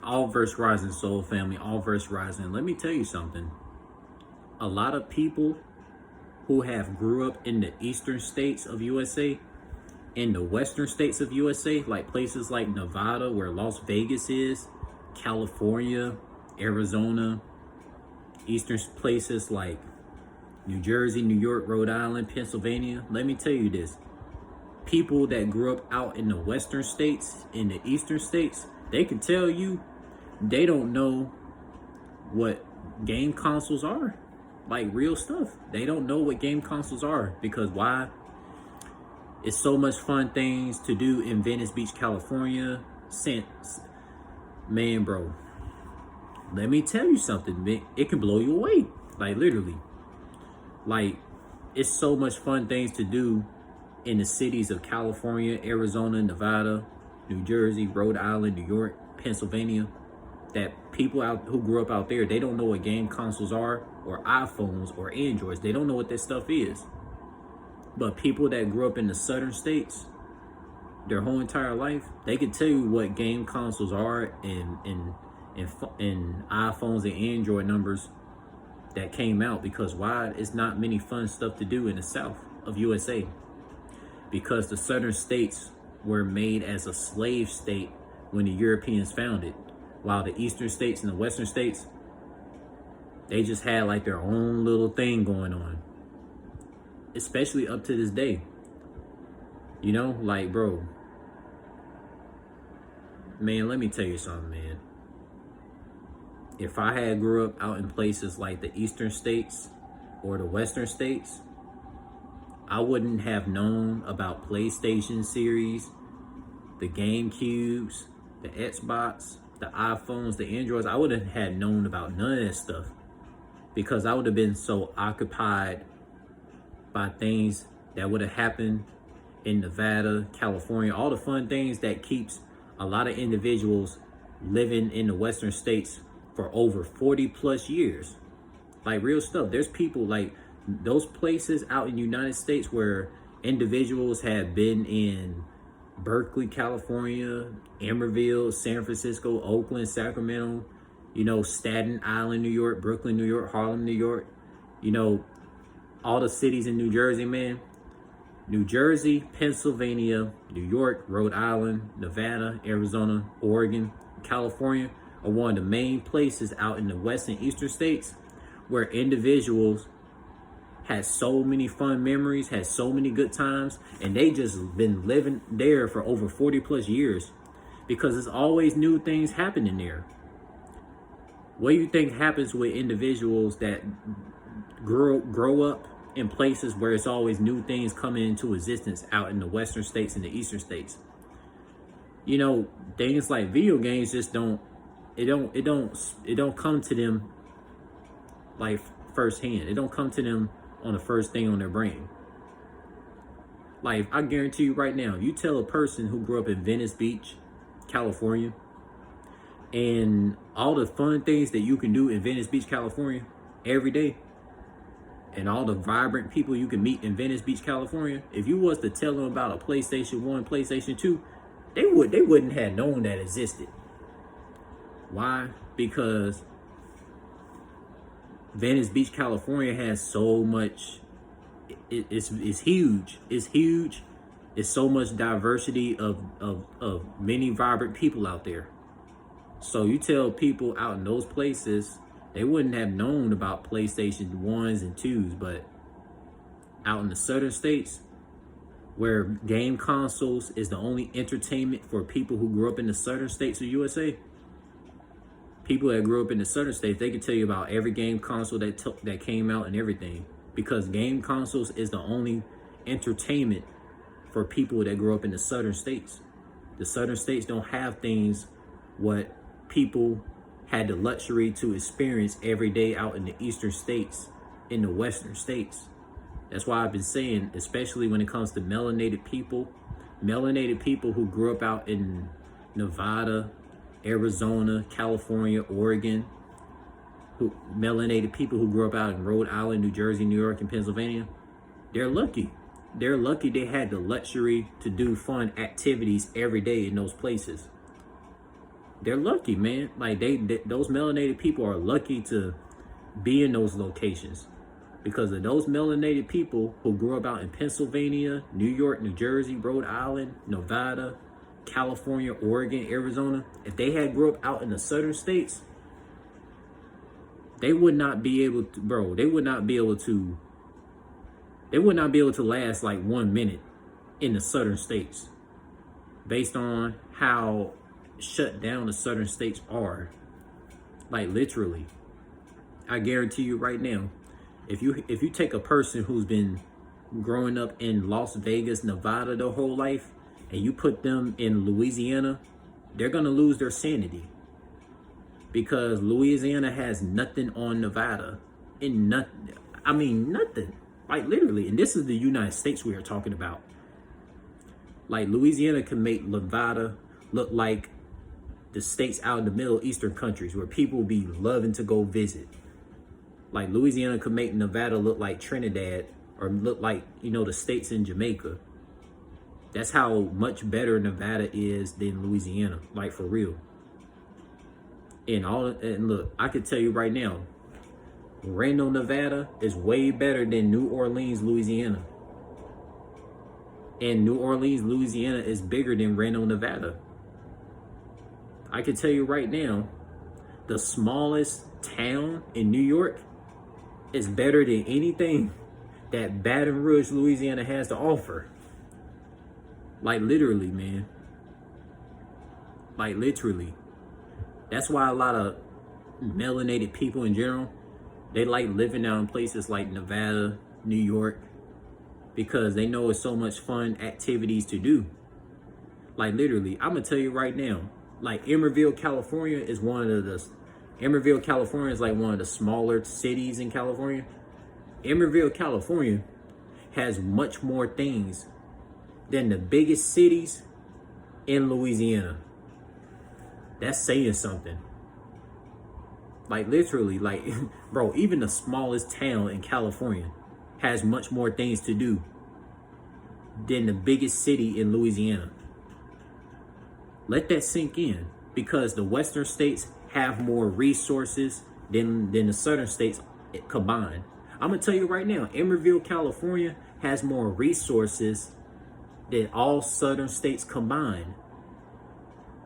All verse rising, soul family, all verse rising. Let me tell you something. A lot of people who have grew up in the eastern states of USA, in the western states of USA, like places like Nevada, where Las Vegas is, California, Arizona, eastern places like New Jersey, New York, Rhode Island, Pennsylvania. Let me tell you this. People that grew up out in the western states, in the eastern states, they can tell you they don't know what game consoles are. Like real stuff. They don't know what game consoles are because why? It's so much fun things to do in Venice Beach, California. Since, man, bro, let me tell you something, man. It can blow you away. Like literally. Like, it's so much fun things to do in the cities of California, Arizona, Nevada, New Jersey, Rhode Island, New York, Pennsylvania, that people out who grew up out there, they don't know what game consoles are, or iPhones or Androids. They don't know what that stuff is. But people that grew up in the southern states their whole entire life, they can tell you what game consoles are and iPhones and Android numbers that came out, because why? It's not many fun stuff to do in the south of USA, because the southern states were made as a slave state when the Europeans founded, while the eastern states and the western states, they just had like their own little thing going on, especially up to this day. You know, like, bro, man, let me tell you something, man. If I had grew up out in places like the eastern states or the western states, I wouldn't have known about PlayStation series, the GameCubes, the Xbox, the iPhones, the Androids. I wouldn't have known about none of that stuff, because I would have been so occupied by things that would have happened in Nevada, California, all the fun things that keeps a lot of individuals living in the western states for over 40 plus years. Like real stuff. There's people like those places out in the United States where individuals have been in Berkeley, California, Emerald, San Francisco, Oakland, Sacramento, you know, Staten Island, New York, Brooklyn, New York, Harlem, New York, you know, all the cities in New Jersey, man. New Jersey, Pennsylvania, New York, Rhode Island, Nevada, Arizona, Oregon, California are one of the main places out in the west and eastern states where individuals had so many fun memories, had so many good times, and they just been living there for over 40 plus years, because there's always new things happening there. What do you think happens with individuals that grow up in places where it's always new things coming into existence out in the western states and the eastern states? You know, things like video games just don't come to them like firsthand. It don't come to them on the first thing on their brain. Like, I guarantee you right now, you tell a person who grew up in Venice Beach, California, and all the fun things that you can do in Venice Beach, California every day, and all the vibrant people you can meet in Venice Beach, California, if you was to tell them about a PlayStation 1, PlayStation 2, they wouldn't have known that existed. Why? Because Venice Beach, California has so much, it's huge. It's huge. It's so much diversity of many vibrant people out there. So you tell people out in those places, they wouldn't have known about PlayStation 1s and 2s, but out in the southern states, where game consoles is the only entertainment for people who grew up in the southern states of USA, people that grew up in the southern states, they can tell you about every game console that came out and everything, because game consoles is the only entertainment for people that grew up in the southern states. The southern states don't have things what people had the luxury to experience every day out in the eastern states, in the western states. That's why I've been saying, especially when it comes to melanated people who grew up out in Nevada, Arizona, California, Oregon, melanated people who grew up out in Rhode Island, New Jersey, New York, and Pennsylvania, they're lucky. They're lucky they had the luxury to do fun activities every day in those places. they're lucky, man. Like those melanated people are lucky to be in those locations, because of those melanated people who grew up out in Pennsylvania, New York, New Jersey, Rhode Island, Nevada, California, Oregon, Arizona. If they had grew up out in the southern states, they would not be able to, bro. They would not be able to last like 1 minute in the southern states, based on how shut down the southern states are. Like literally, I guarantee you right now, if you take a person who's been growing up in Las Vegas, Nevada their whole life, and you put them in Louisiana, they're gonna lose their sanity, because Louisiana has nothing on Nevada, and nothing. I mean nothing. Like literally, and this is the United States we are talking about. Like Louisiana can make Nevada look like the states out in the Middle Eastern countries where people be loving to go visit. Like Louisiana could make Nevada look like Trinidad, or look like, you know, the states in Jamaica. That's how much better Nevada is than Louisiana, like for real. And look, I can tell you right now, Reno, Nevada is way better than New Orleans, Louisiana. And New Orleans, Louisiana is bigger than Reno, Nevada. I can tell you right now, the smallest town in New York is better than anything that Baton Rouge, Louisiana has to offer. Like literally, man. Like literally. That's why a lot of melanated people in general, they like living out in places like Nevada, New York, because they know it's so much fun activities to do. Like literally, I'm gonna tell you right now, like Emerville, California is like one of the smaller cities in California. Emerville, California has much more things than the biggest cities in Louisiana. That's saying something. Like literally, like, bro, even the smallest town in California has much more things to do than the biggest city in Louisiana. Let that sink in, because the western states have more resources than the southern states combined. I'm gonna tell you right now, Emerville, California has more resources than all southern states combined.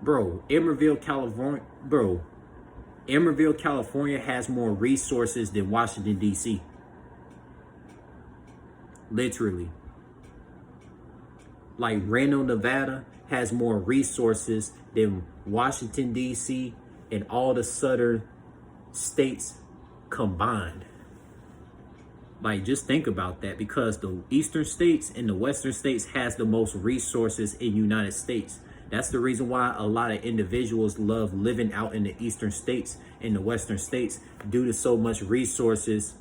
Bro, Emerville, California has more resources than Washington, D.C. Literally. Like Reno, Nevada has more resources than Washington, D.C. and all the southern states combined. Like, just think about that, because the eastern states and the western states has the most resources in United States. That's the reason why a lot of individuals love living out in the eastern states and the western states, due to so much resources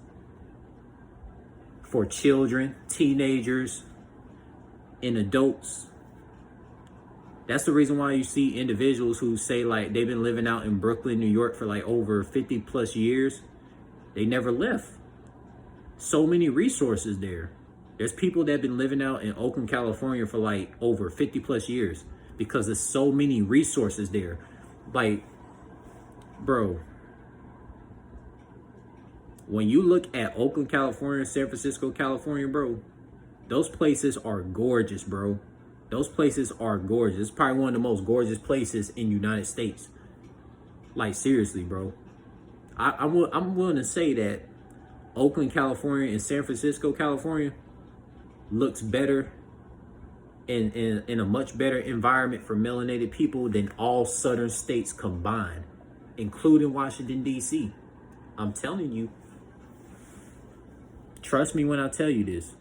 for children, teenagers, and adults. That's the reason why you see individuals who say like they've been living out in Brooklyn, New York for like over 50 plus years. They never left. So many resources there. There's people that have been living out in Oakland, California for like over 50 plus years, because there's so many resources there. Like, bro, when you look at Oakland, California, San Francisco, California, bro, those places are gorgeous, bro. Those places are gorgeous. It's probably one of the most gorgeous places in the United States. Like, seriously, bro. I'm willing to say that Oakland, California and San Francisco, California looks better in a much better environment for melanated people than all southern states combined, including Washington, D.C. I'm telling you. Trust me when I tell you this.